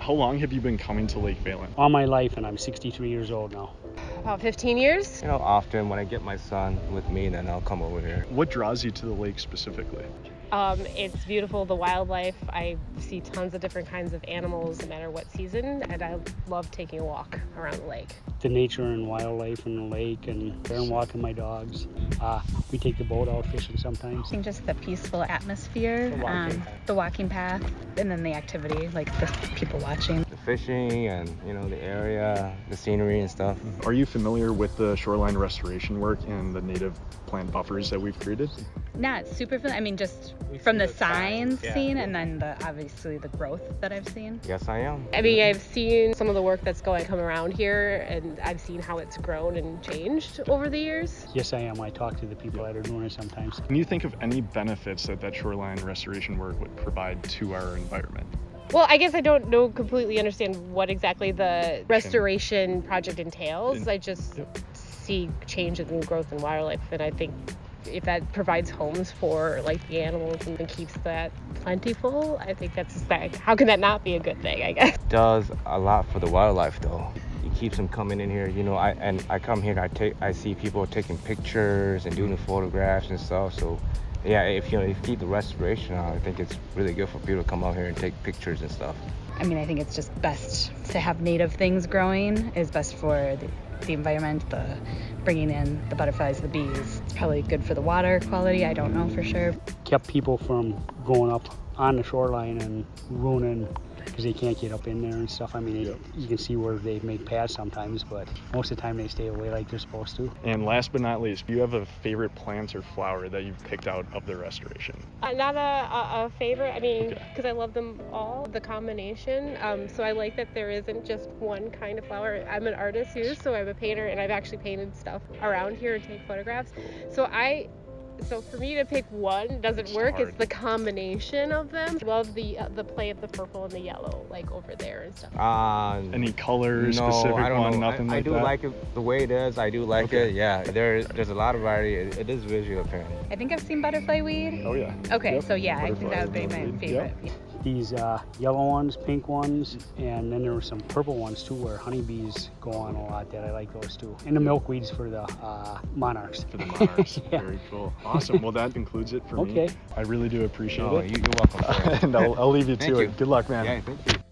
How long have you been coming to Lake Phalen? All my life, and I'm 63 years old now. About 15 years. Often when I get my son with me, then I'll come over here. What draws you to the lake specifically? It's beautiful, the wildlife. I see tons of different kinds of animals no matter what season, and I love taking a walk around the lake. The nature and wildlife in the lake, and there and walking my dogs. We take the boat out fishing sometimes. I think just the peaceful atmosphere, the walking path, and then the activity, like the people watching. The fishing and, the area, the scenery and stuff. Are you familiar with the shoreline restoration work and the native plant buffers that we've created? Not super familiar. I mean, just from the signs seen, and then obviously the growth that I've seen. Yes, I am. I mean, I've seen some of the work that's come around here, and I've seen how it's grown and changed over the years. Yes, I am. I talk to the people that are doing it sometimes. Can you think of any benefits that shoreline restoration work would provide to our environment? Well, I guess I don't completely understand what exactly the restoration project entails. I just see changes in growth in wildlife, and I think if that provides homes for the animals and keeps that plentiful, I think that's how can that not be a good thing, I guess. It does a lot for the wildlife though. It keeps them coming in here, I come here, I see people taking pictures and doing photographs and stuff. So yeah, if you keep the restoration on, I think it's really good for people to come out here and take pictures and stuff. I mean, I think it's just best to have native things growing is best for the environment, bringing in the butterflies, the bees. It's probably good for the water quality. I don't know for sure. Kept people from going up on the shoreline and ruining because they can't get up in there and stuff. I mean, you can see where they make paths sometimes, but most of the time they stay away like they're supposed to. And last but not least, do you have a favorite plant or flower that you've picked out of the restoration? Not a favorite, I mean, because I love them all, the combination. So I like that there isn't just one kind of flower. I'm an artist too, so I'm a painter, and I've actually painted stuff around here and take photographs. So for me to pick one doesn't work. It's the combination of them. I love the play of the purple and the yellow, over there and stuff. Any colors, no, specific I don't one, know. nothing I like do that? like it the way it is. I do like it. Yeah, there's a lot of variety. It is visual apparently. I think I've seen butterfly weed. Oh yeah. Okay, Yep. so yeah, I think that would be my Butterfly favorite. weed. These yellow ones, pink ones, and then there were some purple ones too where honeybees go on a lot. That I like those too. And the milkweeds for the monarchs. For the monarchs. Yeah. Very cool. Awesome. Well, that concludes it for me. Okay. I really do appreciate Oh, it. you're welcome. And I'll leave you to Thank it. you. Good luck, man. Yeah, thank you.